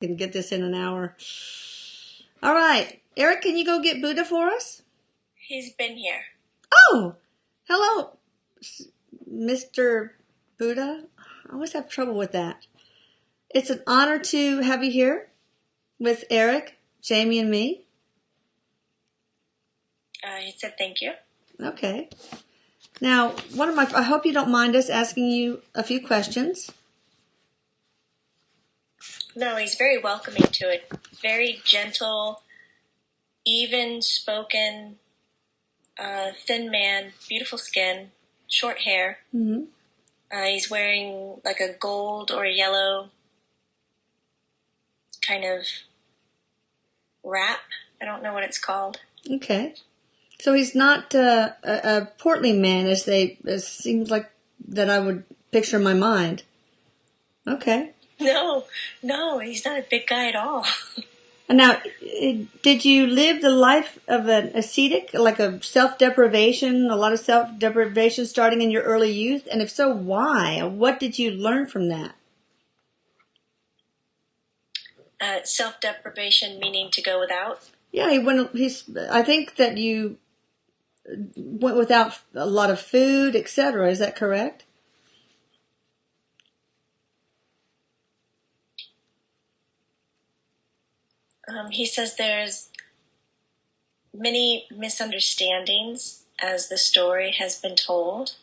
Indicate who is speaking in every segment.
Speaker 1: Can get this in an hour. All right. Erik, can you go get Buddha for us?
Speaker 2: He's been here.
Speaker 1: Oh, hello, Mr. Buddha. I always have trouble with that. It's an honor to have you here with Erik, Jamie, and me.
Speaker 2: He said thank you.
Speaker 1: Okay. Now, I hope you don't mind us asking you a few questions.
Speaker 2: No, he's very welcoming to it. Very gentle, even-spoken, thin man, beautiful skin, short hair.
Speaker 1: Mm-hmm.
Speaker 2: He's wearing like a gold or yellow kind of wrap. I don't know what it's called.
Speaker 1: Okay. So he's not a portly man as seems like that I would picture in my mind. Okay.
Speaker 2: No, he's not a big guy at all.
Speaker 1: Now, did you live the life of an ascetic, like a self-deprivation, a lot of self-deprivation starting in your early youth? And if so, why? What did you learn from that?
Speaker 2: Self-deprivation meaning to go without?
Speaker 1: Yeah, I think that you went without a lot of food, etc. Is that correct?
Speaker 2: He says there's many misunderstandings as the story has been told,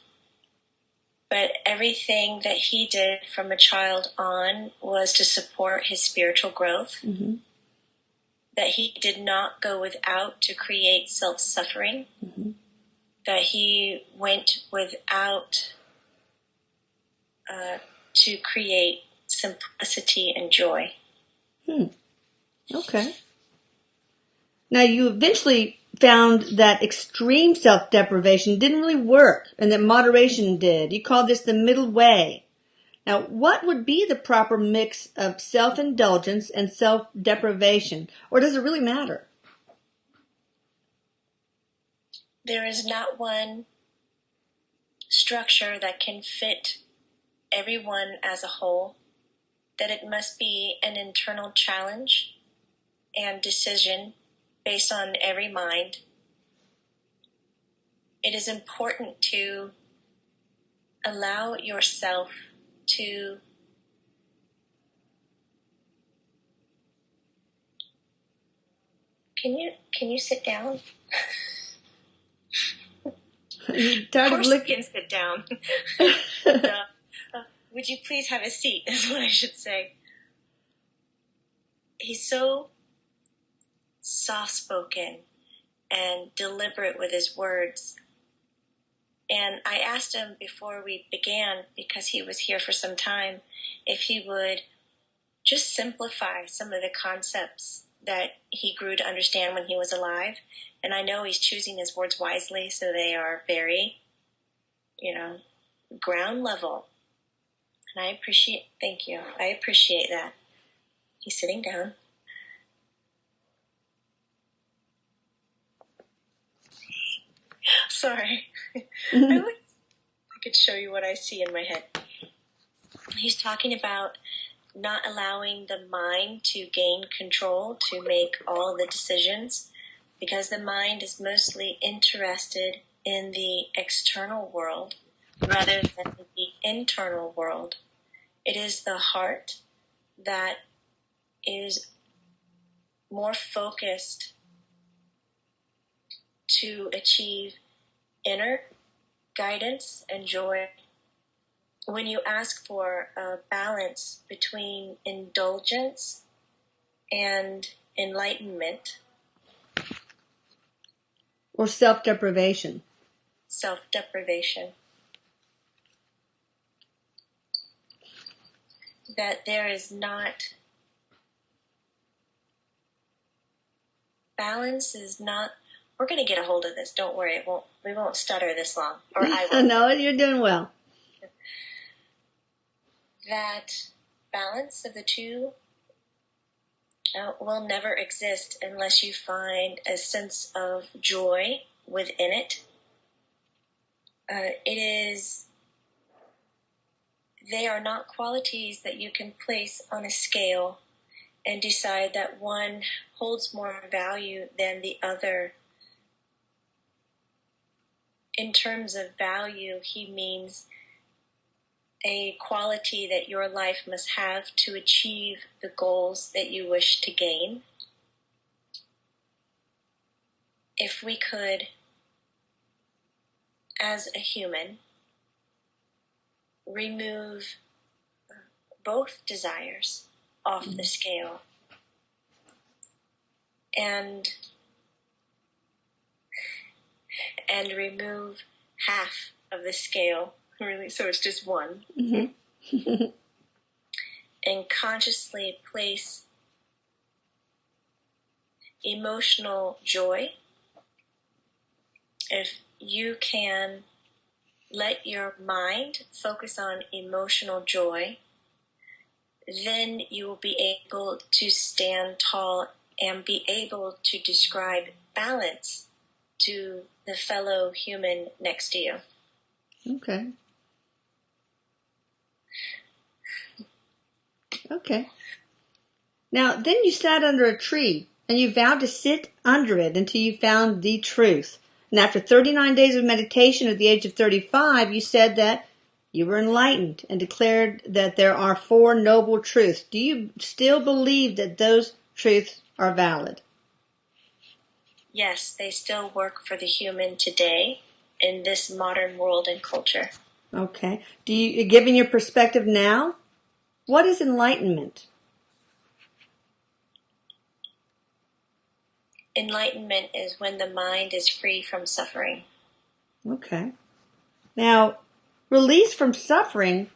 Speaker 2: but everything that he did from a child on was to support his spiritual growth,
Speaker 1: Mm-hmm.
Speaker 2: that he did not go without to create self-suffering,
Speaker 1: Mm-hmm.
Speaker 2: that he went without to create simplicity and joy.
Speaker 1: Okay. Now, you eventually found that extreme self-deprivation didn't really work and that moderation did. You called this the middle way. Now, what would be the proper mix of self-indulgence and self-deprivation? Or does it really matter?
Speaker 2: There is not one structure that can fit everyone as a whole, that it must be an internal challenge and decision based on every mind. It is important to allow yourself to Can you sit down?
Speaker 1: You tired
Speaker 2: Of
Speaker 1: of
Speaker 2: course you
Speaker 1: looking?
Speaker 2: can sit down. Would you please have a seat, is what I should say. He's so soft-spoken and deliberate with his words. And I asked him before we began, because he was here for some time, if he would just simplify some of the concepts that he grew to understand when he was alive. And I know he's choosing his words wisely, so they are very, ground level. And thank you. I appreciate that. He's sitting down. Sorry. I could show you what I see in my head. He's talking about not allowing the mind to gain control, to make all the decisions, because the mind is mostly interested in the external world rather than the internal world. It is the heart that is more focused to achieve inner guidance and joy. When you ask for a balance between indulgence and enlightenment,
Speaker 1: Or self-deprivation?
Speaker 2: self-deprivation, that there is not, balance is not, we're going to get a hold of this, don't worry, we won't stutter this long, or I will.
Speaker 1: No, you're doing well.
Speaker 2: That balance of the two will never exist unless you find a sense of joy within it. They are not qualities that you can place on a scale and decide that one holds more value than the other. In terms of value, he means a quality that your life must have to achieve the goals that you wish to gain. If we could, as a human, remove both desires off the scale and remove half of the scale, really, so it's just one, and consciously place emotional joy. If you can let your mind focus on emotional joy, then you will be able to stand tall and be able to describe balance to the fellow human next to you.
Speaker 1: Okay. Okay. Now, then you sat under a tree, and you vowed to sit under it until you found the truth. And after 39 days of meditation at the age of 35, you said that you were enlightened and declared that there are 4 noble truths. Do you still believe that those truths are valid?
Speaker 2: Yes, they still work for the human today in this modern world and culture.
Speaker 1: Okay. Given your perspective now, what is enlightenment?
Speaker 2: Enlightenment is when the mind is free from suffering.
Speaker 1: Okay. Now, release from suffering,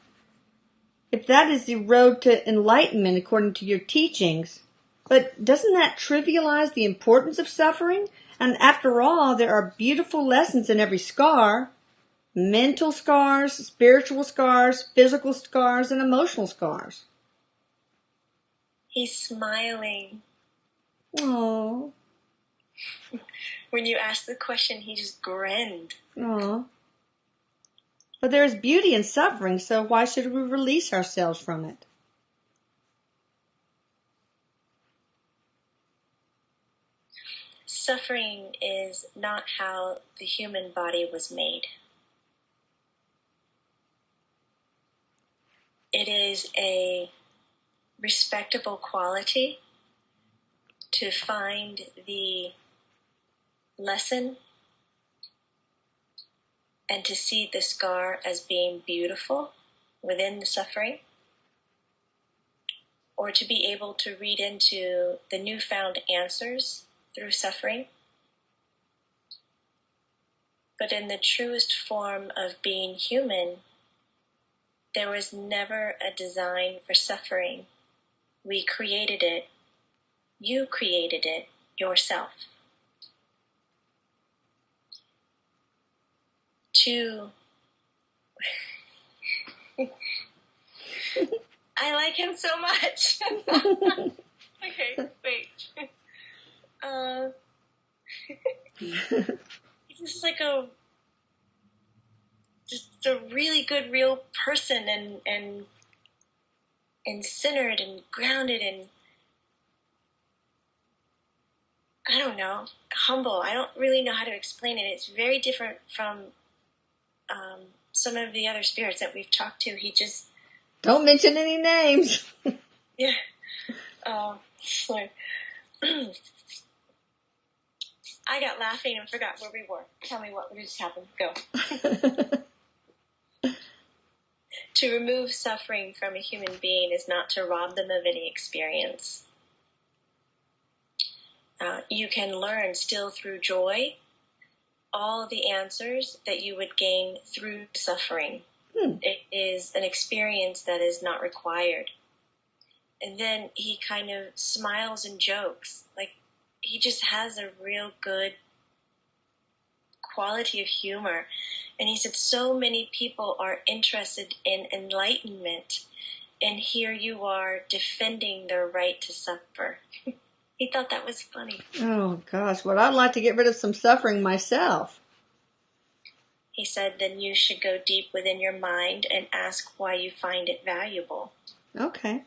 Speaker 1: if that is the road to enlightenment according to your teachings, but doesn't that trivialize the importance of suffering? And after all, there are beautiful lessons in every scar. Mental scars, spiritual scars, physical scars, and emotional scars.
Speaker 2: He's smiling.
Speaker 1: Aww.
Speaker 2: When you asked the question, he just grinned.
Speaker 1: Aww. But there is beauty in suffering, so why should we release ourselves from it?
Speaker 2: Suffering is not how the human body was made. It is a respectable quality to find the lesson and to see the scar as being beautiful within the suffering, or to be able to read into the newfound answers through suffering. But in the truest form of being human, there was never a design for suffering. We created it. You created it yourself. I like him so much. Okay, wait. This is like just a really good, real person, and centered and grounded and, I don't know, humble. I don't really know how to explain it. It's very different from some of the other spirits that we've talked to. He just...
Speaker 1: Don't mention any names.
Speaker 2: Yeah. Sorry. I got laughing and forgot where we were. Tell me what just happened. Go. To remove suffering from a human being is not to rob them of any experience. You can learn still through joy all the answers that you would gain through suffering. It is an experience that is not required. And then he kind of smiles and jokes. Like, he just has a real good quality of humor. And he said, so many people are interested in enlightenment, and here you are defending their right to suffer. He thought that was funny.
Speaker 1: Oh, gosh. Well, I'd like to get rid of some suffering myself.
Speaker 2: He said, then you should go deep within your mind and ask why you find it valuable.
Speaker 1: Okay.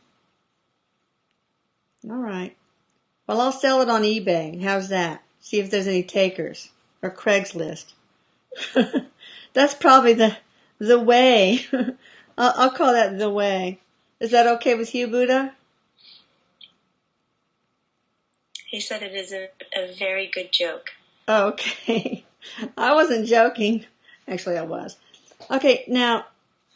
Speaker 1: All right. Well, I'll sell it on eBay. How's that? See if there's any takers. Or Craigslist. That's probably the way. I'll call that the way. Is that okay with you, Buddha?
Speaker 2: He said it is a very good joke.
Speaker 1: Oh, okay. I wasn't joking. Actually, I was. Okay, now,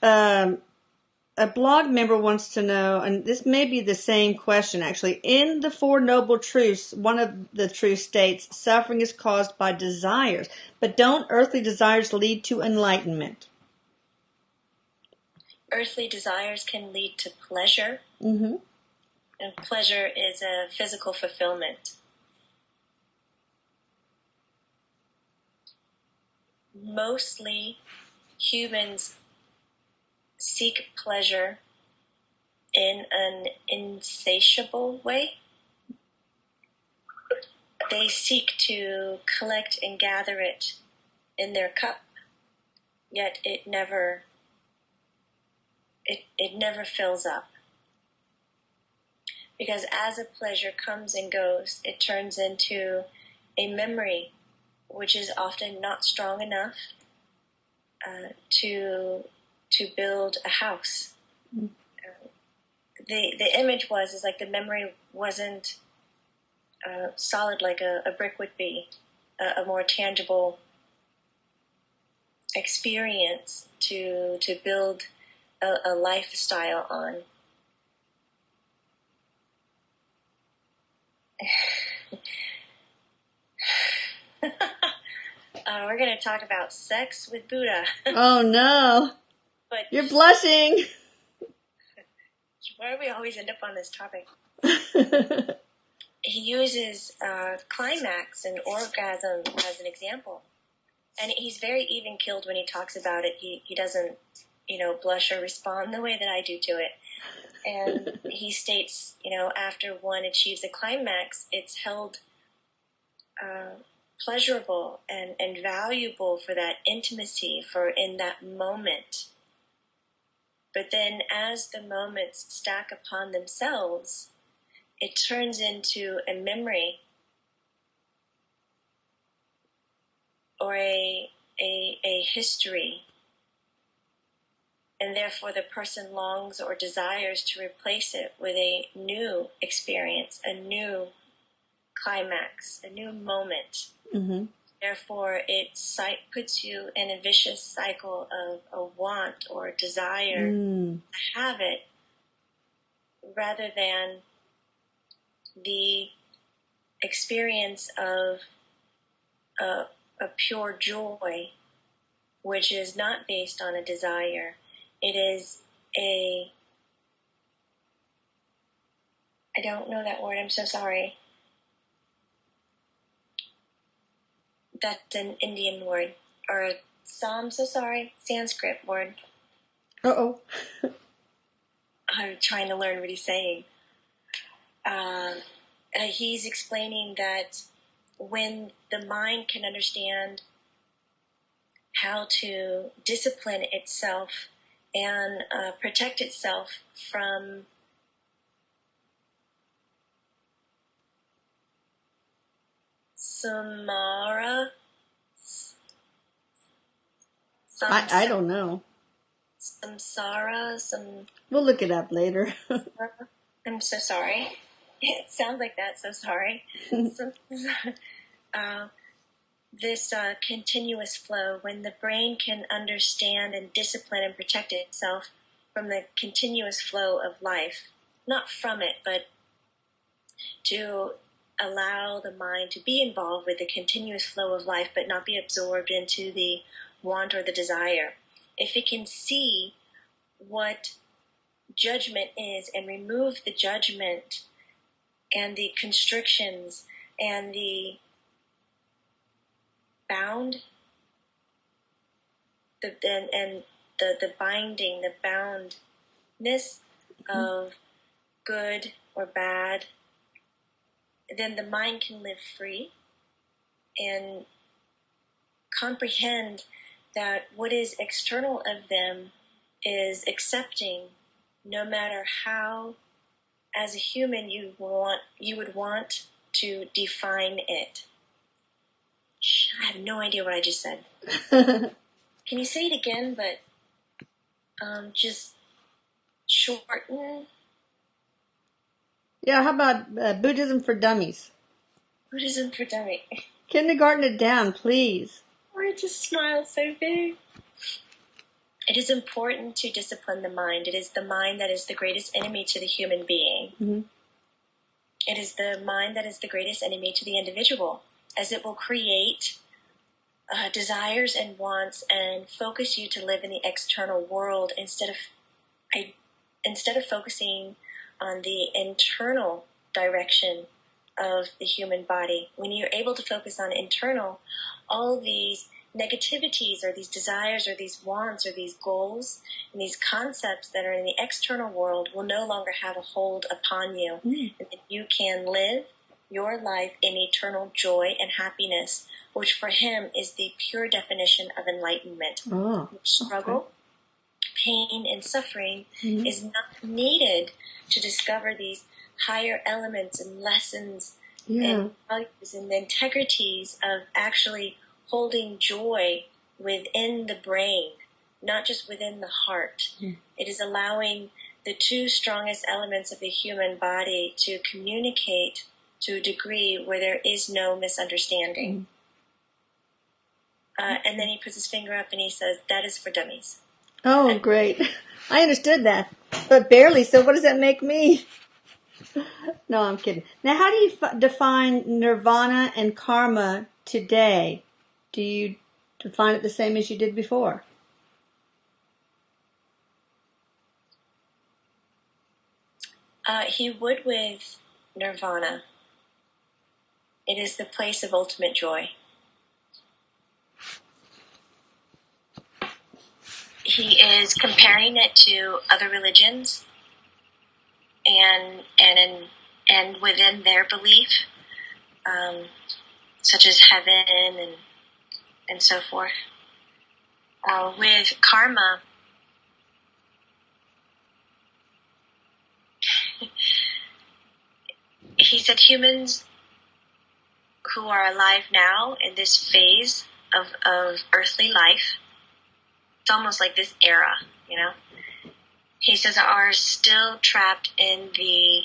Speaker 1: a blog member wants to know, and this may be the same question actually. In the Four Noble Truths, one of the truths states, suffering is caused by desires, but don't earthly desires lead to enlightenment?
Speaker 2: Earthly desires can lead to pleasure,
Speaker 1: Mm-hmm.
Speaker 2: and pleasure is a physical fulfillment. Mostly, humans seek pleasure in an insatiable way. They seek to collect and gather it in their cup, yet it never fills up. Because as a pleasure comes and goes, it turns into a memory, which is often not strong enough to build a house. The image is like the memory wasn't solid like a brick would be, a more tangible experience to build a lifestyle on. We're going to talk about sex with Buddha.
Speaker 1: Oh no,
Speaker 2: But
Speaker 1: you're blushing.
Speaker 2: why do we always end up on this topic? He uses climax and orgasm as an example. And he's very even-keeled when he talks about it. He doesn't, blush or respond the way that I do to it. And he states, after one achieves a climax, it's held pleasurable and valuable for that intimacy, for in that moment. But then as the moments stack upon themselves, it turns into a memory or a history. And therefore the person longs or desires to replace it with a new experience, a new climax, a new moment.
Speaker 1: Mm-hmm.
Speaker 2: Therefore, it puts you in a vicious cycle of a want or desire to have it, rather than the experience of a pure joy, which is not based on a desire. It is I don't know that word, I'm so sorry. That's an Indian word, or I'm so sorry, Sanskrit word.
Speaker 1: Uh-oh.
Speaker 2: I'm trying to learn what he's saying. He's explaining that when the mind can understand how to discipline itself and protect itself from samara,
Speaker 1: I don't know.
Speaker 2: samsara,
Speaker 1: We'll look it up later.
Speaker 2: I'm so sorry. It sounds like that, so sorry. This continuous flow, when the brain can understand and discipline and protect itself from the continuous flow of life, not from it, but to allow the mind to be involved with the continuous flow of life, but not be absorbed into the want or the desire. If it can see what judgment is and remove the judgment and the constrictions and the bound, the binding, the boundness of good or bad, then the mind can live free and comprehend that what is external of them is accepting, no matter how as a human, you would want to define it. I have no idea what I just said. Can you say it again, but just shorten?
Speaker 1: Yeah, how about Buddhism for Dummies?
Speaker 2: Buddhism for dummies.
Speaker 1: Kindergarten it down, please.
Speaker 2: Or it just smiles so big. It is important to discipline the mind. It is the mind that is the greatest enemy to the human being.
Speaker 1: Mm-hmm.
Speaker 2: It is the mind that is the greatest enemy to the individual, as it will create desires and wants and focus you to live in the external world instead of focusing on the internal direction of the human body. When you're able to focus on internal, all these negativities or these desires or these wants or these goals and these concepts that are in the external world will no longer have a hold upon you. And that you can live your life in eternal joy and happiness, which for him is the pure definition of enlightenment. Struggle, pain, and suffering is not needed to discover these higher elements and lessons and values and integrities of actually holding joy within the brain, not just within the heart. It is allowing the two strongest elements of the human body to communicate to a degree where there is no misunderstanding. And then he puts his finger up and he says, that is for dummies.
Speaker 1: Oh, great. I understood that, but barely. So what does that make me? No, I'm kidding. Now, how do you define nirvana and karma today? Do you define it the same as you did before?
Speaker 2: He would with nirvana. It is the place of ultimate joy. He is comparing it to other religions and within their belief, such as heaven and so forth. With karma, he said humans who are alive now in this phase of earthly life, it's almost like this era, he says are still trapped in the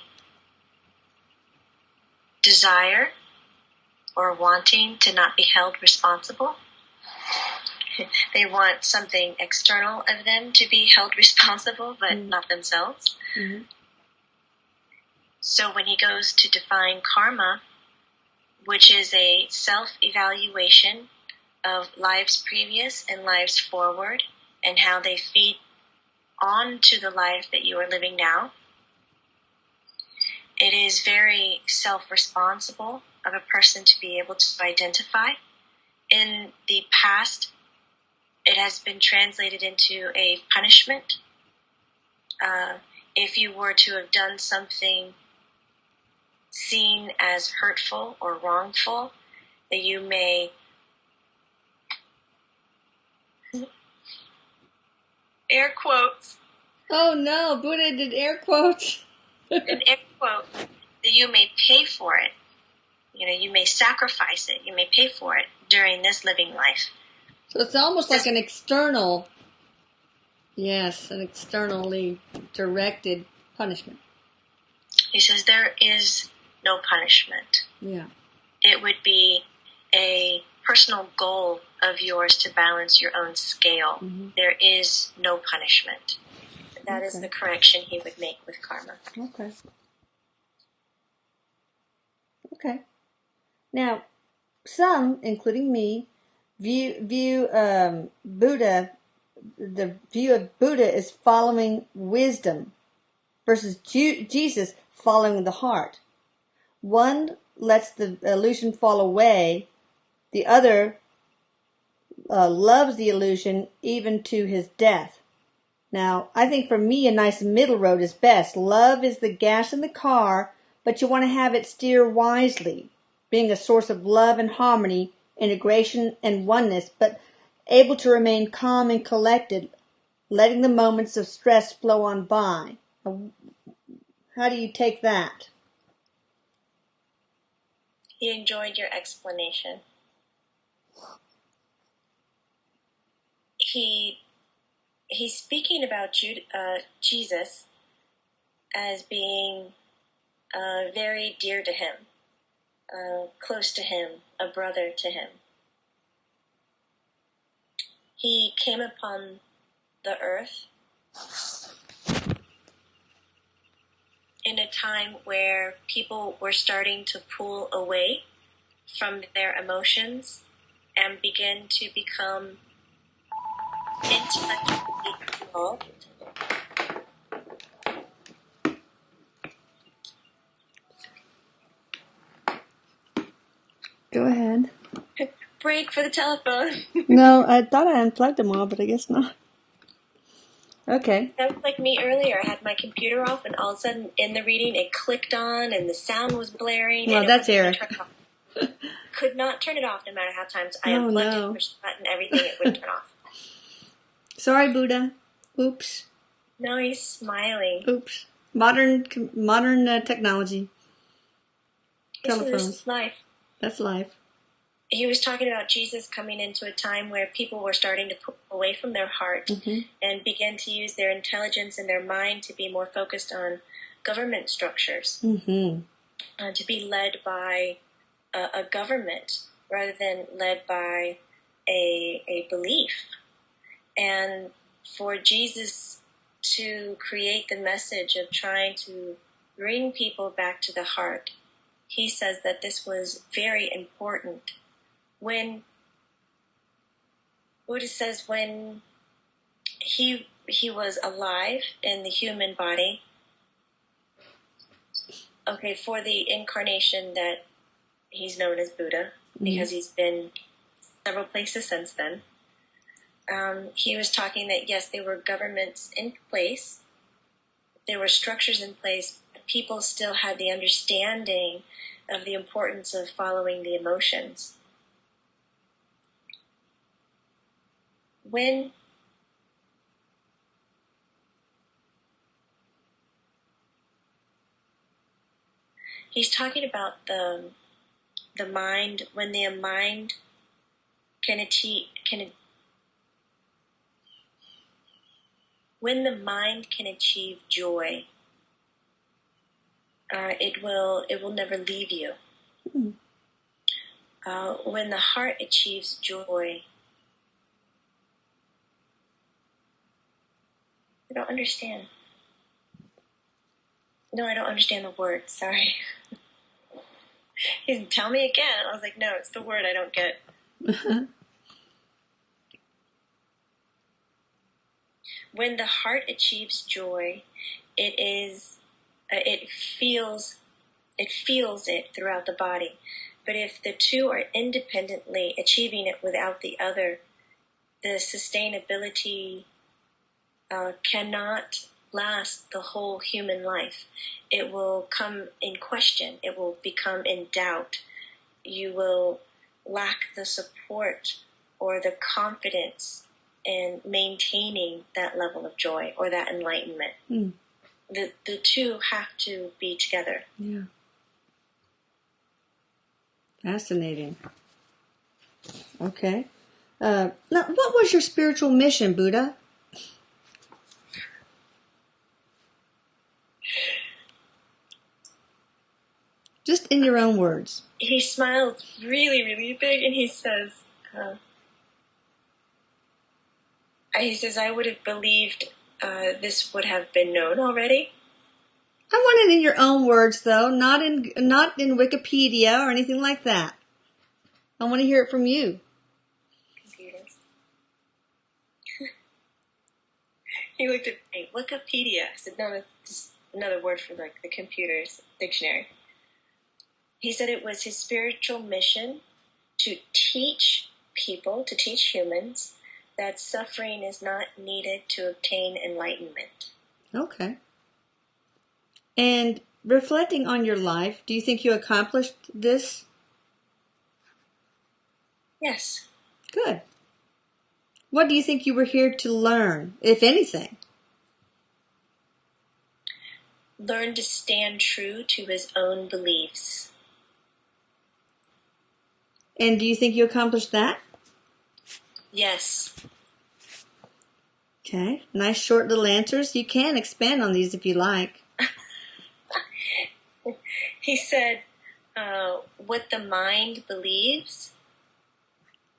Speaker 2: desire or wanting to not be held responsible. They want something external of them to be held responsible, but not themselves. So when he goes to define karma, which is a self-evaluation of lives previous and lives forward, and how they feed on to the life that you are living now, it is very self-responsible of a person to be able to identify. In the past, it has been translated into a punishment. If you were to have done something seen as hurtful or wrongful, that you may air quotes.
Speaker 1: Oh no, Buddha did air quotes.
Speaker 2: An air quote, that you may pay for it. You may sacrifice it. You may pay for it during this living life.
Speaker 1: So it's almost like an external, an externally directed punishment.
Speaker 2: He says there is no punishment.
Speaker 1: Yeah.
Speaker 2: It would be a personal goal of yours to balance your own scale. There is no punishment. That is the correction he would make with karma.
Speaker 1: Okay. Now, some, including me, view Buddha. The view of Buddha is following wisdom versus Jesus following the heart. One lets the illusion fall away. The other loves the illusion even to his death. Now, I think for me, a nice middle road is best. Love is the gas in the car, but you want to have it steer wisely, being a source of love and harmony, integration and oneness, but able to remain calm and collected, letting the moments of stress flow on by. How do you take that?
Speaker 2: He enjoyed your explanation. He's speaking about Jesus as being very dear to him, close to him, a brother to him. He came upon the earth in a time where people were starting to pull away from their emotions and begin to become intellectually involved.
Speaker 1: Go ahead.
Speaker 2: Break for the telephone.
Speaker 1: No, I thought I unplugged them all, but I guess not. Okay.
Speaker 2: That was like me earlier. I had my computer off, and all of a sudden, in the reading, it clicked on, and the sound was blaring.
Speaker 1: Well,
Speaker 2: and
Speaker 1: that's
Speaker 2: it
Speaker 1: Erik.
Speaker 2: Could not turn it off, no matter how times I unplugged it, pushed the button, everything, it wouldn't turn off.
Speaker 1: Sorry, Buddha. Oops.
Speaker 2: No, he's smiling.
Speaker 1: Oops. Modern technology. Telephones.
Speaker 2: This is life.
Speaker 1: That's life.
Speaker 2: He was talking about Jesus coming into a time where people were starting to pull away from their heart and begin to use their intelligence and their mind to be more focused on government structures, to be led by a government rather than led by a belief. And for Jesus to create the message of trying to bring people back to the heart, he says that this was very important. When Buddha says when he was alive in the human body, okay, for the incarnation that he's known as Buddha, because he's been several places since then, he was talking that yes, there were governments in place, there were structures in place, but people still had the understanding of the importance of following the emotions. When he's talking about the mind, when the mind when the mind can achieve joy, it will never leave you. When the heart achieves joy, I don't understand. No, I don't understand the word. Sorry. He said, tell me again. And I was like, no, it's the word I don't get. When the heart achieves joy, it feels it throughout the body. But if the two are independently achieving it without the other, the sustainability cannot last the whole human life. It will come in question. It will become in doubt. You will lack the support or the confidence in maintaining that level of joy or that enlightenment. The two have to be together.
Speaker 1: Yeah. Fascinating. Okay. Now, what was your spiritual mission, Buddha? Just in your own words.
Speaker 2: He smiles really, really big, and he says, I would have believed this would have been known already.
Speaker 1: I want it in your own words, though, not in Wikipedia or anything like that. I want to hear it from you.
Speaker 2: Computers. He looked at me. Wikipedia. I said, no, that's just another word for like the computer's dictionary. He said it was his spiritual mission to teach people, to teach humans, that suffering is not needed to obtain enlightenment.
Speaker 1: Okay. And reflecting on your life, do you think you accomplished this?
Speaker 2: Yes.
Speaker 1: Good. What do you think you were here to learn, if anything?
Speaker 2: learned to stand true to his own beliefs.
Speaker 1: And do you think you accomplished that?
Speaker 2: Yes.
Speaker 1: Okay, nice short little answers. You can expand on these if you like.
Speaker 2: He said, what the mind believes,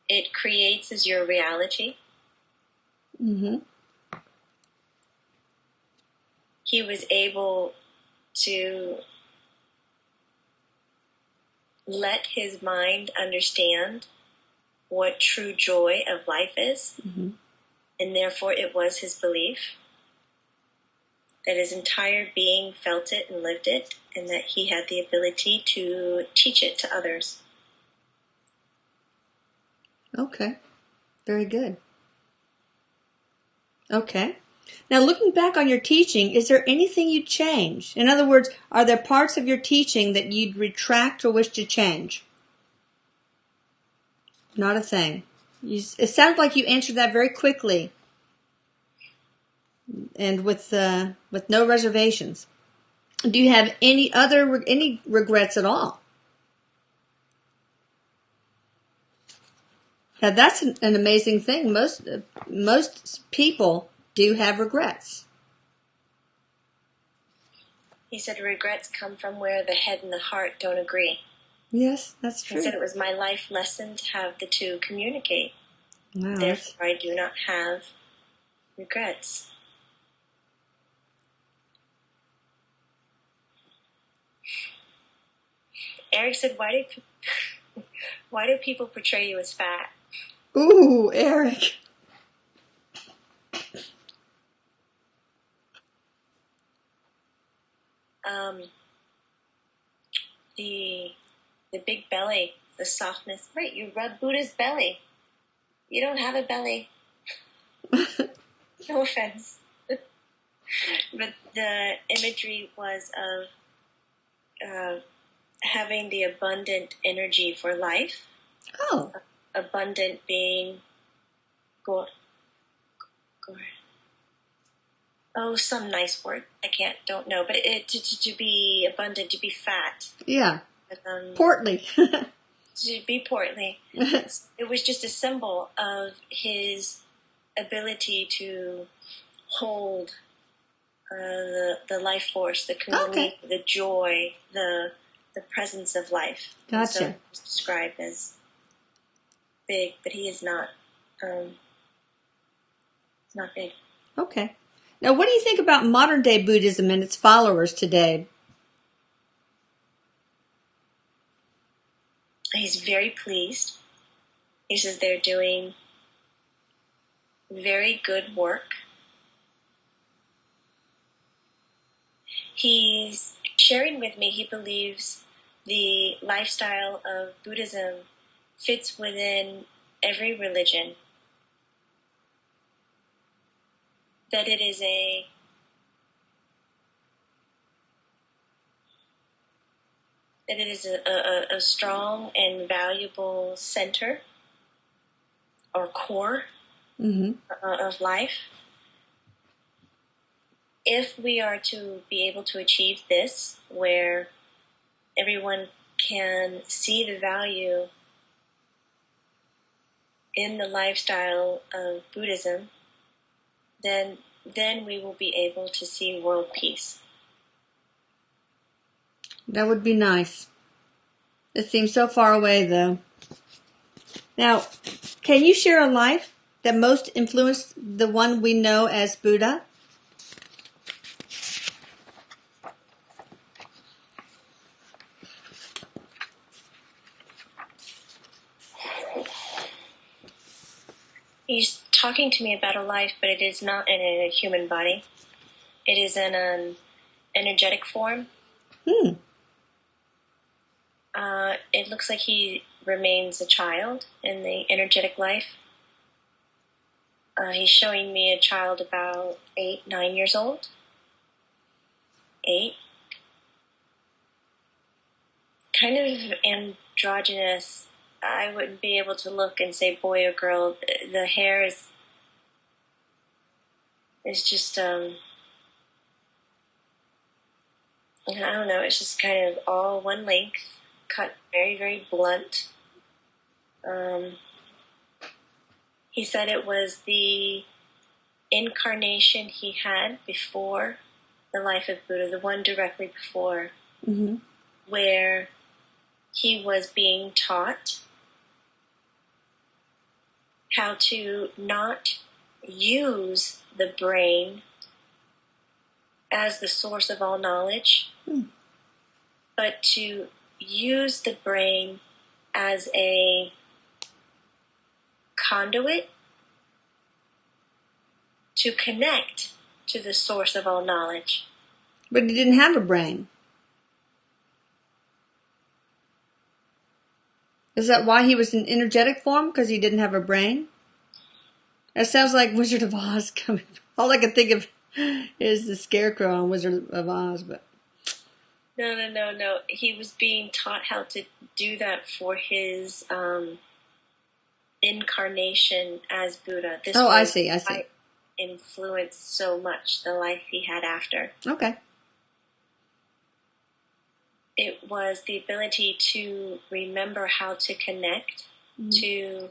Speaker 2: it creates as your reality.
Speaker 1: Mm-hmm.
Speaker 2: He was able to let his mind understand what true joy of life is,
Speaker 1: Mm-hmm.
Speaker 2: and therefore it was his belief that his entire being felt it and lived it, and that he had the ability to teach it to others.
Speaker 1: Okay, very good. Okay. Now, looking back on your teaching, is there anything you'd change? In other words, are there parts of your teaching that you'd retract or wish to change? Not a thing. It sounds like you answered that very quickly and with no reservations. Do you have any regrets at all? Now, that's an amazing thing. Most people do have regrets.
Speaker 2: He said regrets come from where the head and the heart don't agree.
Speaker 1: Yes, that's true.
Speaker 2: He said it was my life lesson to have the two communicate.
Speaker 1: Wow,
Speaker 2: Therefore, I do not have regrets. Erik said, why do people portray you as fat?
Speaker 1: Ooh, Erik.
Speaker 2: The big belly, the softness. Right, you rub Buddha's belly. You don't have a belly. No offense. But the imagery was of having the abundant energy for life.
Speaker 1: Oh.
Speaker 2: Abundant being some nice word. Don't know. But to be abundant, to be fat.
Speaker 1: Yeah. Portly.
Speaker 2: To be portly. It was just a symbol of his ability to hold the life force, the kundalini, the joy, the presence of life.
Speaker 1: Gotcha.
Speaker 2: And so it's described as big, but he is not. Not big.
Speaker 1: Okay. Now, what do you think about modern day Buddhism and its followers today?
Speaker 2: He's very pleased. He says they're doing very good work. He's sharing with me he believes the lifestyle of Buddhism fits within every religion. That it is a strong and valuable center or core of life. If we are to be able to achieve this, where everyone can see the value in the lifestyle of Buddhism, then we will be able to see world peace.
Speaker 1: That would be nice. It seems so far away, though. Now, can you share a life that most influenced the one we know as Buddha?
Speaker 2: He's talking to me about a life, but it is not in a human body. It is in an energetic form. It looks like he remains a child in the energetic life. He's showing me a child about 8, 9 years old. 8. Kind of androgynous. I wouldn't be able to look and say boy or girl. The hair is just I don't know, it's just kind of all one length, cut very, very blunt. He said it was the incarnation he had before the life of Buddha, the one directly before, where he was being taught how to not use the brain as the source of all knowledge, but to use the brain as a conduit to connect to the source of all knowledge.
Speaker 1: But he didn't have a brain. Is that why he was in energetic form? Because he didn't have a brain? That sounds like Wizard of Oz coming. All I can think of is the Scarecrow on Wizard of Oz, but...
Speaker 2: No. He was being taught how to do that for his incarnation as Buddha. This
Speaker 1: I
Speaker 2: was
Speaker 1: see.
Speaker 2: influenced so much the life he had after.
Speaker 1: Okay.
Speaker 2: It was the ability to remember how to connect to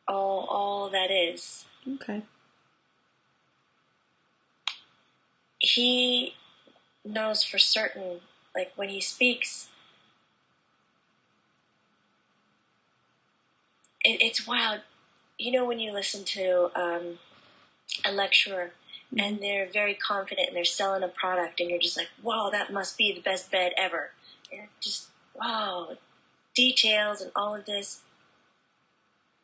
Speaker 2: all that is.
Speaker 1: Okay.
Speaker 2: He knows for certain, like when he speaks, it's wild. You know, when you listen to a lecturer and they're very confident and they're selling a product and you're just like, wow, that must be the best bed ever. And just, wow, details and all of this.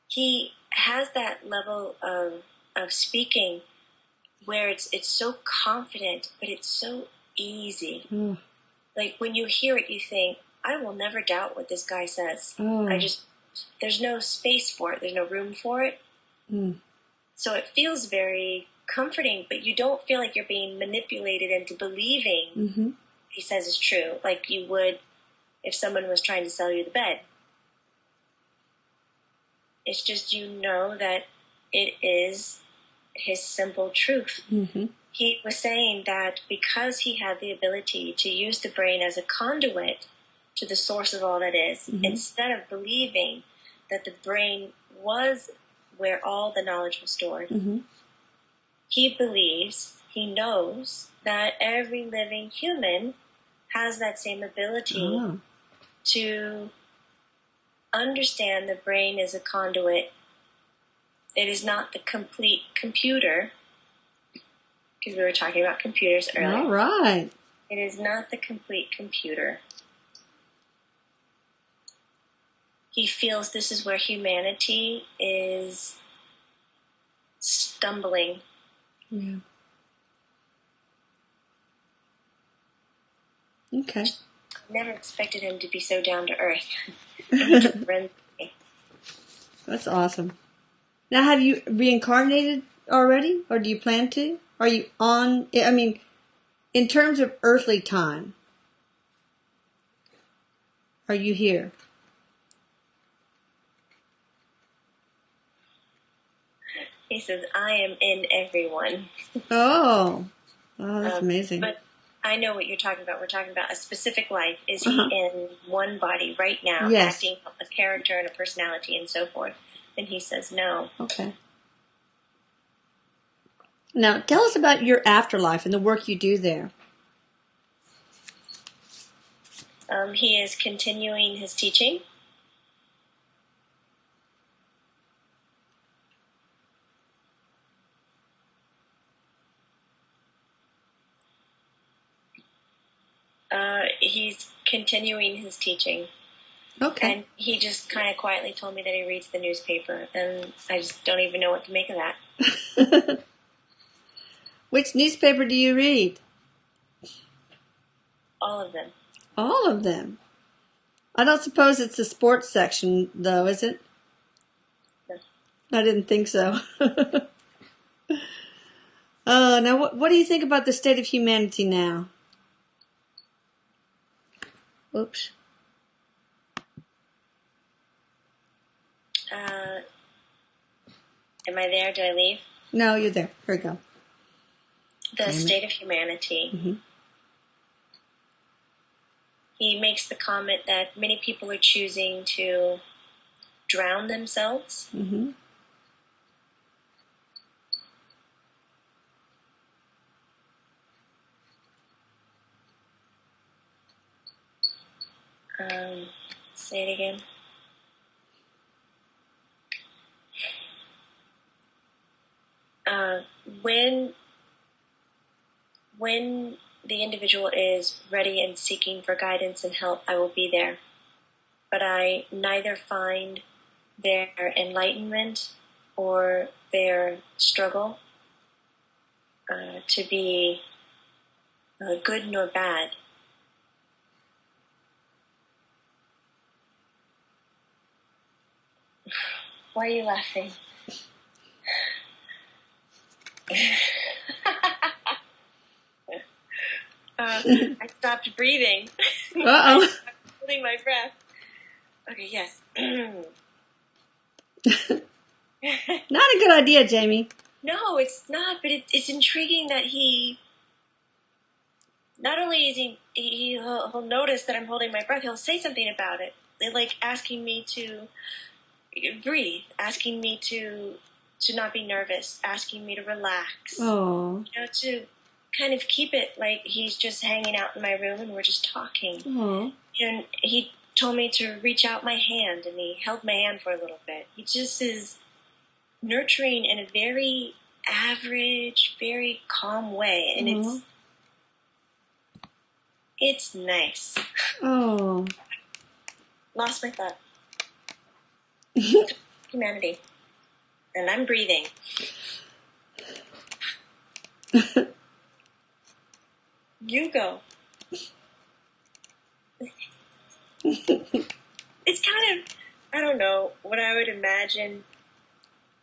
Speaker 2: He has that level of speaking where it's so confident, but it's so easy. Like when you hear it, you think, I will never doubt what this guy says. There's no space for it. There's no room for it. So it feels very comforting, but you don't feel like you're being manipulated into believing what he says is true, like you would if someone was trying to sell you the bed. It's just, you know that it is his simple truth. He was saying that because he had the ability to use the brain as a conduit to the source of all that is, instead of believing that the brain was where all the knowledge was stored, he believes, he knows that every living human has that same ability to understand the brain as a conduit. It is not the complete computer, because we were talking about computers earlier.
Speaker 1: All right.
Speaker 2: It is not the complete computer. He feels this is where humanity is stumbling.
Speaker 1: Yeah. Okay.
Speaker 2: Never expected him to be so down to earth.
Speaker 1: That's awesome. Now, have you reincarnated already, or do you plan to? Are you on, I mean, in terms of earthly time, are you here?
Speaker 2: He says, I am in everyone.
Speaker 1: Oh, that's amazing.
Speaker 2: But I know what you're talking about. We're talking about a specific life. Is he in one body right now, acting a character and a personality and so forth? And he says no.
Speaker 1: Okay. Now, tell us about your afterlife and the work you do there.
Speaker 2: He is continuing his teaching. He's continuing his teaching.
Speaker 1: Okay.
Speaker 2: And he just kind of quietly told me that he reads the newspaper, and I just don't even know what to make of that.
Speaker 1: Which newspaper do you read?
Speaker 2: All of them.
Speaker 1: All of them? I don't suppose it's the sports section, though, is it?
Speaker 2: No.
Speaker 1: I didn't think so. Now, what do you think about the state of humanity now? Oops.
Speaker 2: Am I there? Did I leave?
Speaker 1: No, you're there. Here we go.
Speaker 2: the state of humanity.
Speaker 1: Mm-hmm.
Speaker 2: He makes the comment that many people are choosing to drown themselves.
Speaker 1: Mm-hmm.
Speaker 2: Say it again. When the individual is ready and seeking for guidance and help, I will be there. But I neither find their enlightenment or their struggle to be good nor bad. Why are you laughing? I stopped breathing.
Speaker 1: Uh-oh.
Speaker 2: I stopped holding my breath. Okay, yes.
Speaker 1: Not a good idea, Jamie.
Speaker 2: No, it's not, but it's intriguing that he, not only is he'll notice that I'm holding my breath, he'll say something about it. They're like asking me to breathe, asking me to not be nervous, asking me to relax.
Speaker 1: Oh.
Speaker 2: You know, to kind of keep it like he's just hanging out in my room and we're just talking.
Speaker 1: Oh.
Speaker 2: You know, he told me to reach out my hand and he held my hand for a little bit. He just is nurturing in a very average, very calm way, and it's nice.
Speaker 1: Oh.
Speaker 2: Lost my thought. Humanity. And I'm breathing. You go. It's kind of, I don't know, what I would imagine.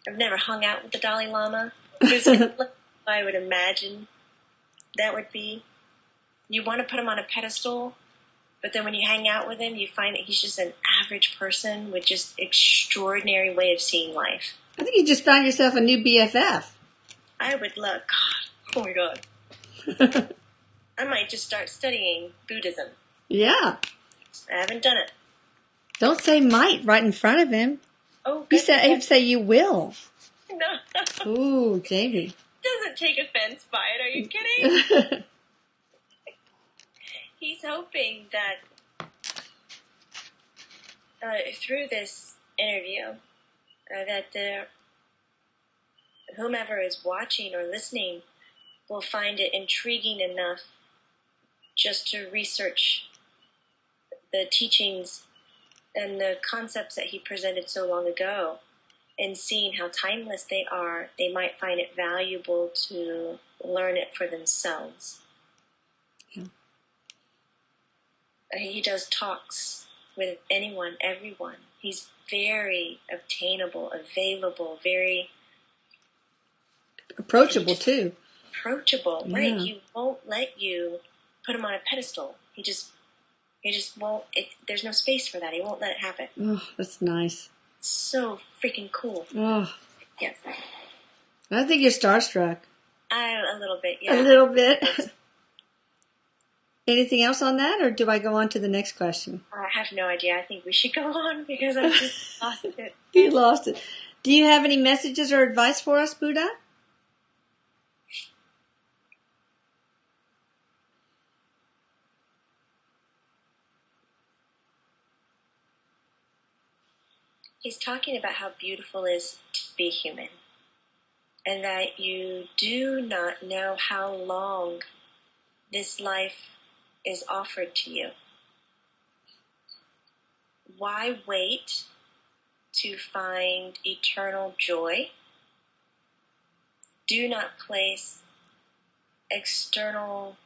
Speaker 2: I've never hung out with the Dalai Lama. It's what I would imagine that would be. You want to put him on a pedestal, but then when you hang out with him, you find that he's just an average person with just extraordinary way of seeing life.
Speaker 1: I think you just found yourself a new BFF.
Speaker 2: I would love, God, oh my God. I might just start studying Buddhism.
Speaker 1: Yeah.
Speaker 2: I haven't done it.
Speaker 1: Don't say might right in front of him.
Speaker 2: Oh,
Speaker 1: He'd say you will.
Speaker 2: No.
Speaker 1: Ooh, Jamie.
Speaker 2: Doesn't take offense by it. Are you kidding? He's hoping that through this interview, that whomever is watching or listening will find it intriguing enough just to research the teachings and the concepts that he presented so long ago, and seeing how timeless they are, they might find it valuable to learn it for themselves.
Speaker 1: Yeah.
Speaker 2: He does talks with anyone, everyone. He's very obtainable, available, very
Speaker 1: Approachable, too.
Speaker 2: approachable.
Speaker 1: Yeah.
Speaker 2: Right? He won't let you put him on a pedestal. He just won't. There's no space for that. He won't let it happen.
Speaker 1: Oh, that's nice.
Speaker 2: So freaking cool.
Speaker 1: Oh.
Speaker 2: Yes.
Speaker 1: I think you're starstruck.
Speaker 2: A little bit, yeah.
Speaker 1: A little bit. Anything else on that, or do I go on to the next question?
Speaker 2: I have no idea. I think we should go on because I just lost it.
Speaker 1: You lost it. Do you have any messages or advice for us, Buddha?
Speaker 2: He's talking about how beautiful it is to be human, and that you do not know how long this life is offered to you. Why wait to find eternal joy? Do not place external,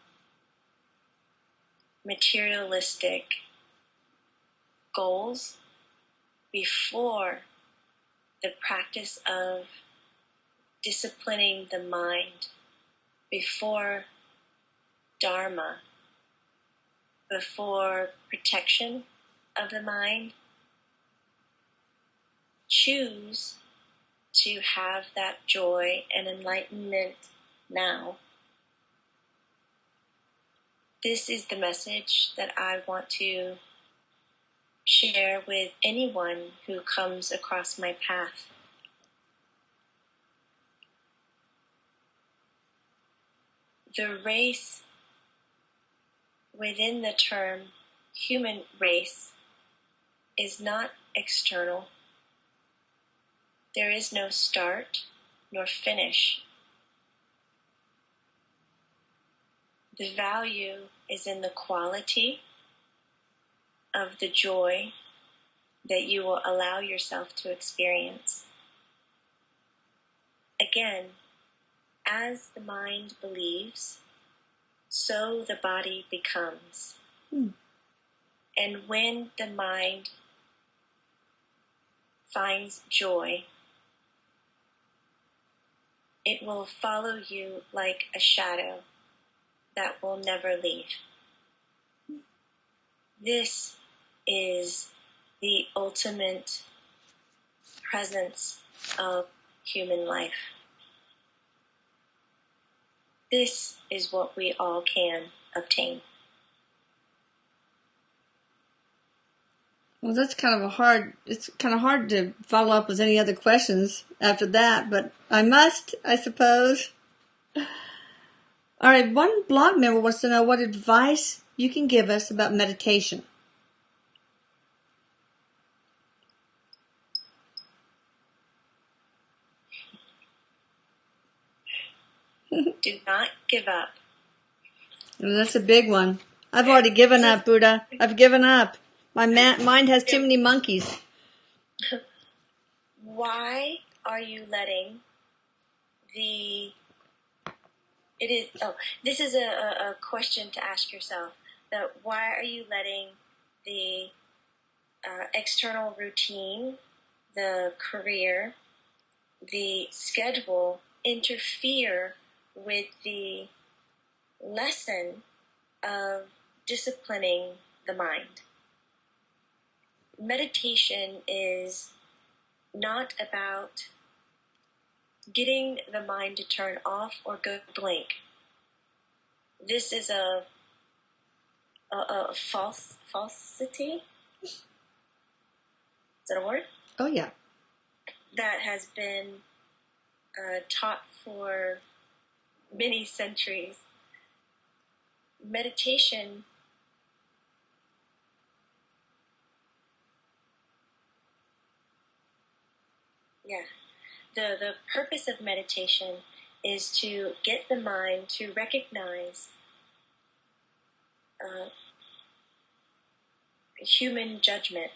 Speaker 2: materialistic goals before the practice of disciplining the mind, before Dharma, before protection of the mind. Choose to have that joy and enlightenment now, this is the message that I want to share with anyone who comes across my path. The race within the term human race is not external. There is no start nor finish. The value is in the quality of the joy that you will allow yourself to experience. Again, as the mind believes, so the body becomes. And when the mind finds joy, it will follow you like a shadow that will never leave. This is the ultimate presence of human life. This is what we all can obtain.
Speaker 1: Well, that's it's kind of hard to follow up with any other questions after that, but I must, I suppose. All right, one blog member wants to know what advice you can give us about meditation.
Speaker 2: Do not give up.
Speaker 1: And that's a big one. I've already given up, Buddha. I've given up. My mind has too many monkeys.
Speaker 2: Why are you letting this is a question to ask yourself, that why are you letting the external routine, the career, the schedule interfere with the lesson of disciplining the mind? Meditation is not about getting the mind to turn off or go blank. This is a falsity. Is that a word?
Speaker 1: Oh, yeah.
Speaker 2: That has been taught for many centuries. Meditation the purpose of meditation is to get the mind to recognize human judgment.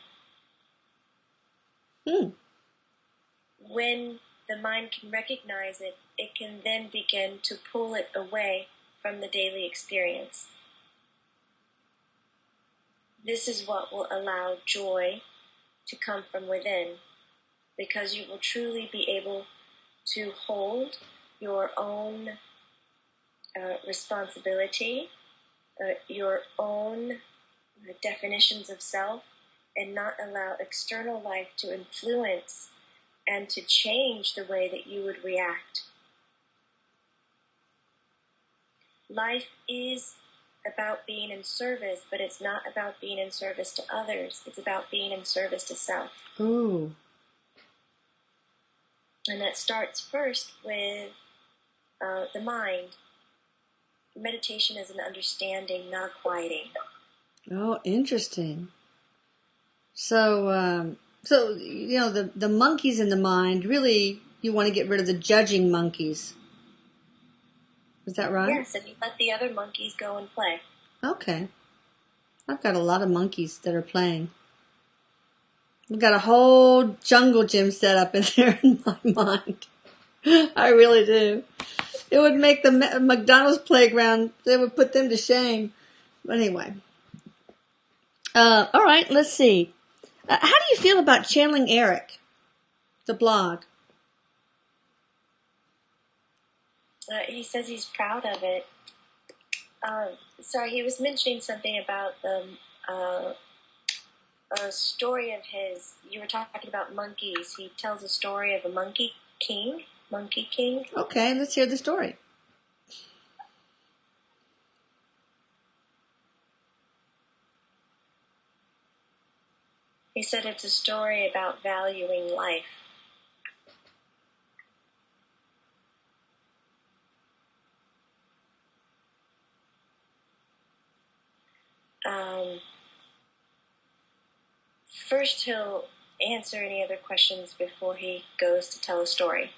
Speaker 2: When the mind can recognize it, it can then begin to pull it away from the daily experience. This is what will allow joy to come from within, because you will truly be able to hold your own responsibility, your own definitions of self, and not allow external life to influence and to change the way that you would react. Life is about being in service, but it's not about being in service to others. It's about being in service to self.
Speaker 1: Ooh.
Speaker 2: And that starts first with the mind. Meditation is an understanding, not quieting.
Speaker 1: Oh, interesting. So, the monkeys in the mind, really, you want to get rid of the judging monkeys. Is that right?
Speaker 2: Yes, and you let the other monkeys go and play.
Speaker 1: Okay. I've got a lot of monkeys that are playing. I've got a whole jungle gym set up in there in my mind. I really do. It would make the McDonald's playground, they would put them to shame. But anyway. All right, let's see. How do you feel about channeling Erik, the blog?
Speaker 2: He says he's proud of it. Sorry, he was mentioning something about a story of his. You were talking about monkeys. He tells a story of a monkey king.
Speaker 1: Okay, let's hear the story.
Speaker 2: He said it's a story about valuing life. First, he'll answer any other questions before he goes to tell a story.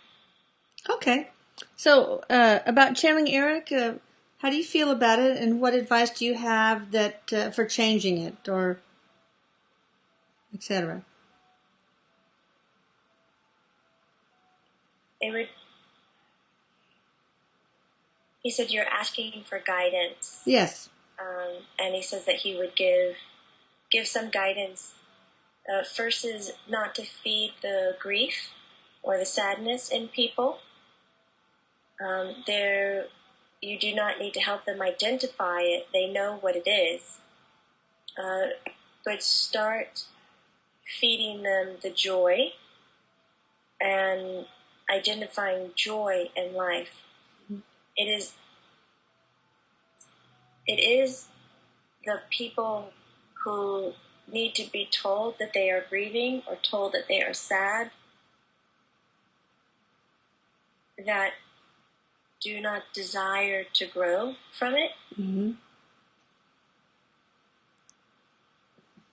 Speaker 1: Okay. So, about channeling Erik, how do you feel about it, and what advice do you have that for changing it, or etc.?
Speaker 2: He said you're asking for guidance.
Speaker 1: Yes.
Speaker 2: And he says that he would give some guidance. First is not to feed the grief or the sadness in people. You do not need to help them identify it. They know what it is. But start feeding them the joy and identifying joy in life. It is the people who need to be told that they are grieving or told that they are sad that do not desire to grow from it.
Speaker 1: Mm-hmm.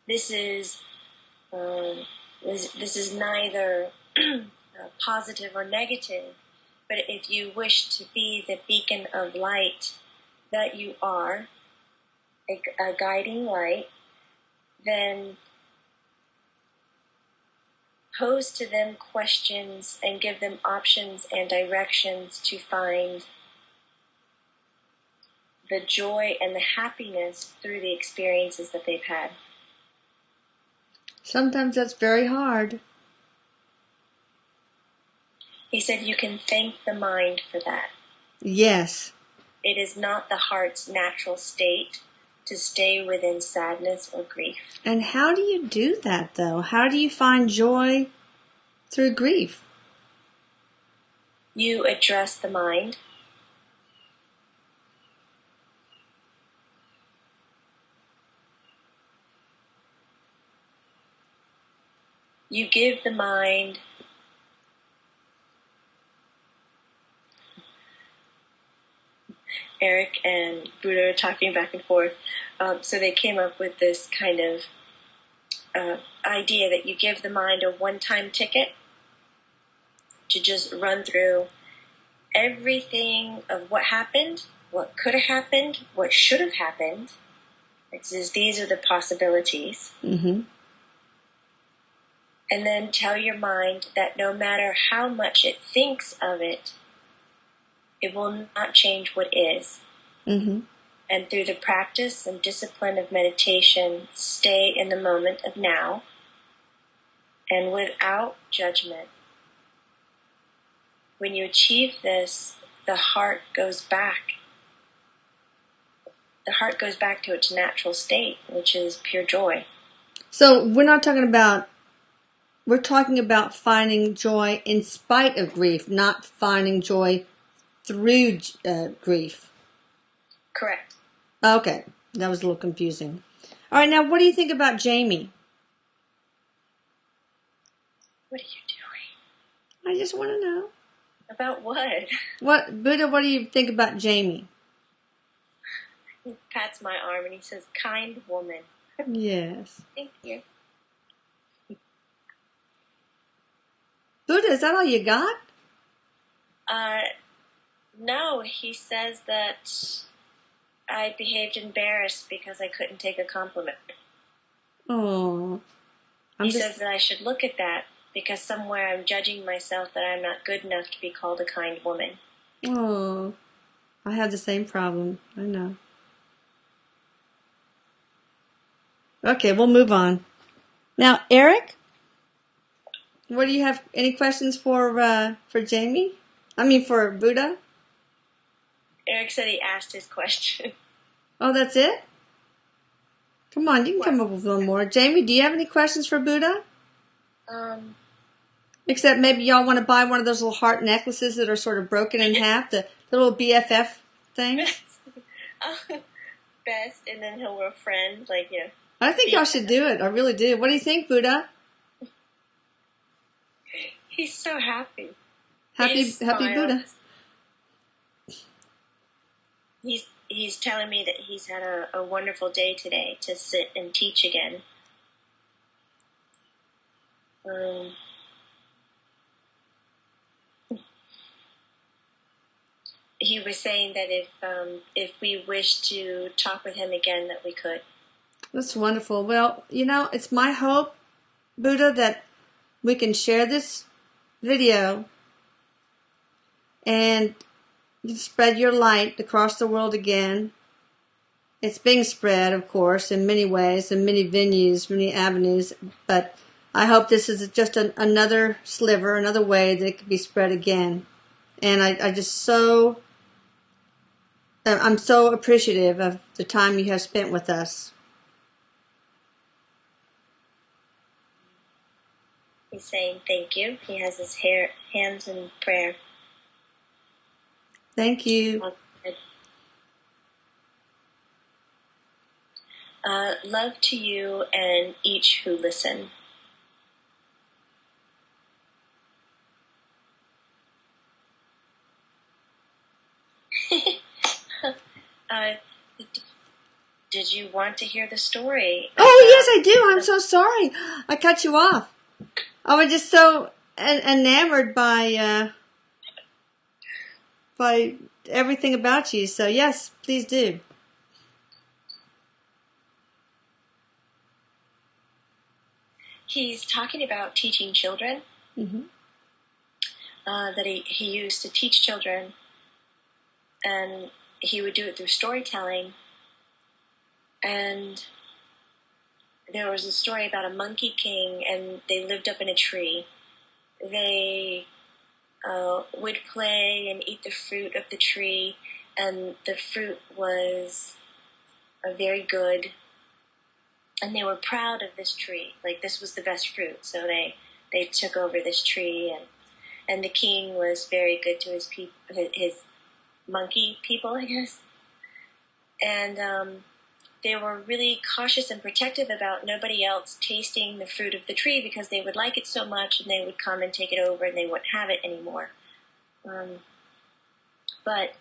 Speaker 2: This is neither positive or negative, but if you wish to be the beacon of light that you are, a guiding light, then pose to them questions and give them options and directions to find the joy and the happiness through the experiences that they've had.
Speaker 1: Sometimes that's very hard.
Speaker 2: He said you can thank the mind for that.
Speaker 1: Yes.
Speaker 2: It is not the heart's natural state to stay within sadness or grief.
Speaker 1: And how do you do that, though? How do you find joy through grief?
Speaker 2: You address the mind. You give the mind Erik and Buddha are talking back and forth. So they came up with this kind of idea that you give the mind a one-time ticket to just run through everything of what happened, what could have happened, what should have happened. It says these are the possibilities.
Speaker 1: Mm-hmm.
Speaker 2: And then tell your mind that no matter how much it thinks of it, it will not change what is.
Speaker 1: Mm-hmm.
Speaker 2: And through the practice and discipline of meditation, stay in the moment of now and without judgment. When you achieve this, the heart goes back. The heart goes back to its natural state, which is pure joy.
Speaker 1: So we're talking about finding joy in spite of grief, not finding joy through grief.
Speaker 2: Correct.
Speaker 1: Okay, that was a little confusing. All right, now what do you think about Jamie?
Speaker 2: What are you doing?
Speaker 1: I just want to know.
Speaker 2: About what?
Speaker 1: Buddha, what do you think about Jamie?
Speaker 2: He pats my arm and he says, kind woman.
Speaker 1: Yes.
Speaker 2: Thank you.
Speaker 1: Buddha, is that all you got?
Speaker 2: No, he says that I behaved embarrassed because I couldn't take a compliment.
Speaker 1: Oh.
Speaker 2: He says that I should look at that because somewhere I'm judging myself that I'm not good enough to be called a kind woman.
Speaker 1: Oh. I have the same problem. I know. Okay, we'll move on. Now, Erik, what do you have? Any questions for Jamie? I mean, for Buddha?
Speaker 2: Erik said he asked his question.
Speaker 1: Oh, that's it? Come on, you can come up with one more. Jamie, do you have any questions for Buddha? Except maybe y'all want to buy one of those little heart necklaces that are sort of broken in half, the little BFF thing?
Speaker 2: Best, and then he'll befriend, like, you know.
Speaker 1: I think y'all should do it. I really do. What do you think, Buddha?
Speaker 2: He's so happy.
Speaker 1: Happy Buddha.
Speaker 2: He's telling me that he's had a wonderful day today to sit and teach again. He was saying that if we wish to talk with him again, that we could.
Speaker 1: That's wonderful. Well, it's my hope, Buddha, that we can share this video and spread your light across the world again. It's being spread, of course, in many ways, in many venues, many avenues, but I hope this is just another sliver, another way that it could be spread again. And I'm so appreciative of the time you have spent with us.
Speaker 2: He's saying thank you. He has his hands in prayer.
Speaker 1: Thank you.
Speaker 2: Love to you and each who listen. Did you want to hear the story?
Speaker 1: Oh, yes, I do. I'm so sorry. I cut you off. I was just so enamored by everything about you. So, yes, please do.
Speaker 2: He's talking about teaching children.
Speaker 1: Mm-hmm.
Speaker 2: That he used to teach children, and he would do it through storytelling. And there was a story about a monkey king, and they lived up in a tree. They would play and eat the fruit of the tree, and the fruit was very good. And they were proud of this tree, like this was the best fruit. So they took over this tree, and the king was very good to his monkey people, I guess. And they were really cautious and protective about nobody else tasting the fruit of the tree because they would like it so much, and they would come and take it over, and they wouldn't have it anymore. But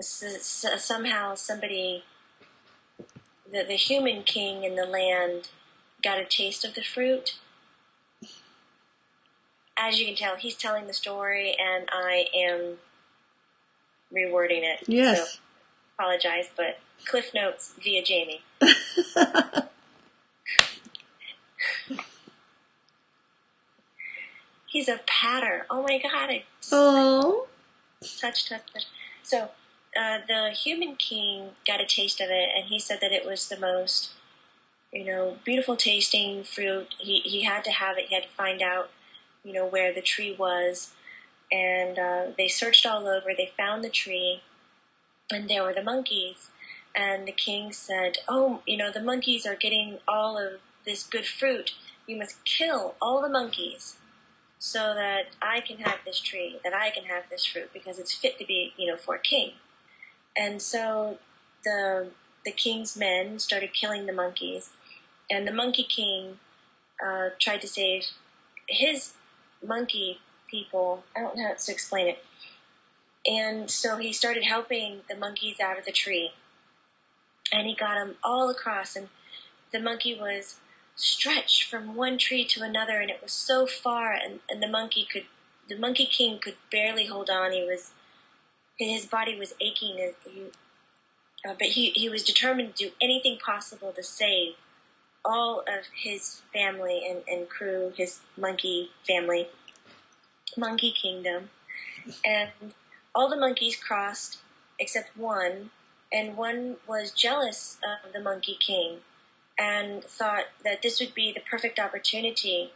Speaker 2: somehow somebody, the human king in the land, got a taste of the fruit. As you can tell, he's telling the story, and I am rewording it.
Speaker 1: Yes.
Speaker 2: So, apologize, but Cliff Notes via Jamie. He's a patter. Oh my God! I touched. So, the human king got a taste of it, and he said that it was the most, beautiful tasting fruit. He had to have it. He had to find out, where the tree was, and they searched all over. They found the tree, and there were the monkeys. And the king said, "Oh, the monkeys are getting all of this good fruit. You must kill all the monkeys, so that I can have this tree, that I can have this fruit, because it's fit to be, for a king." And so the king's men started killing the monkeys, and the monkey king tried to save his monkey people. I don't know how to explain it. And so he started helping the monkeys out of the tree, and he got them all across, and the monkey was stretched from one tree to another, and it was so far, and the monkey king could barely hold on. His body was aching, but he was determined to do anything possible to save all of his family and crew, his monkey family, monkey kingdom. And all the monkeys crossed except one, and one was jealous of the monkey king and thought that this would be the perfect opportunity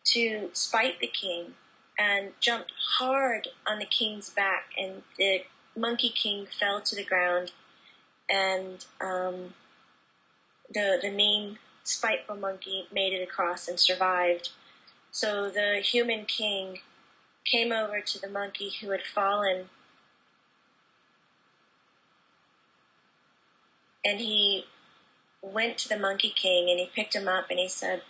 Speaker 2: to spite the king, and jumped hard on the king's back, and the monkey king fell to the ground, and the mean, spiteful monkey made it across and survived. So the human king came over to the monkey who had fallen, And he went to the Monkey King and he picked him up and he said,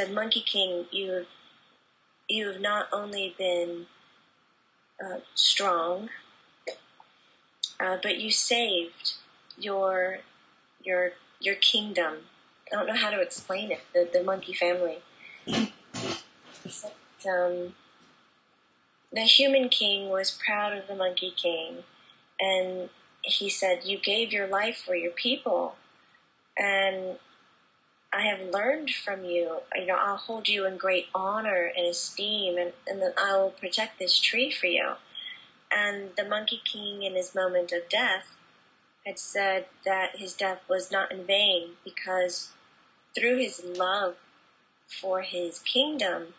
Speaker 2: Monkey King, you have not only been strong, but you saved your kingdom. I don't know how to explain it. The monkey family. The human king was proud of the Monkey King, and he said, "You gave your life for your people, and I have learned from you. I'll hold you in great honor and esteem, and then I will protect this tree for you." And the Monkey King, in his moment of death, had said that his death was not in vain, because through his love for his kingdom,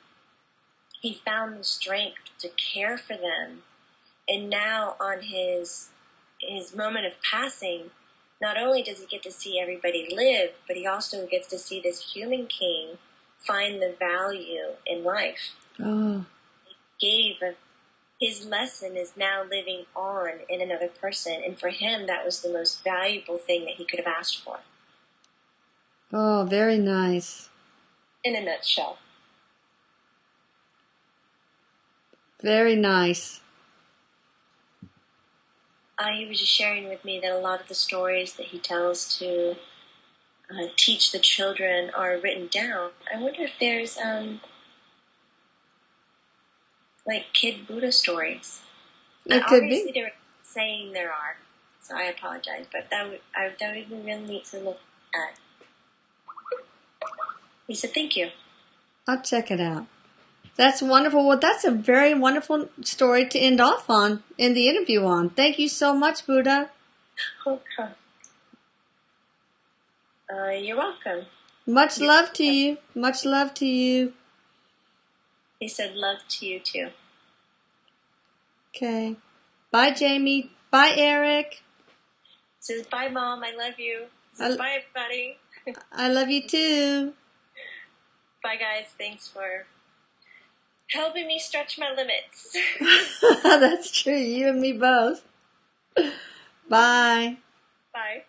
Speaker 2: he found the strength to care for them. And now on his moment of passing, not only does he get to see everybody live, but he also gets to see this human king find the value in life.
Speaker 1: Oh.
Speaker 2: His lesson is now living on in another person, and for him that was the most valuable thing that he could have asked for.
Speaker 1: Oh, very nice.
Speaker 2: In a nutshell.
Speaker 1: Very nice.
Speaker 2: He was just sharing with me that a lot of the stories that he tells to teach the children are written down. I wonder if there's like kid Buddha stories.
Speaker 1: It could
Speaker 2: Obviously,
Speaker 1: be.
Speaker 2: they're saying there are, so I apologize, but that would be really neat to look at. He said, "Thank you."
Speaker 1: I'll check it out. That's wonderful. Well, that's a very wonderful story to end off on, in the interview on. Thank you so much, Buddha.
Speaker 2: Okay. You're welcome.
Speaker 1: Much love to you. Much love to you.
Speaker 2: He said, "Love to you too."
Speaker 1: Okay. Bye, Jamie. Bye, Erik.
Speaker 2: Says, "Bye, Mom. I love you." Says, "Bye, everybody."
Speaker 1: I love you too.
Speaker 2: Bye, guys. Thanks for helping me stretch my limits.
Speaker 1: That's true. You and me both. Bye.
Speaker 2: Bye.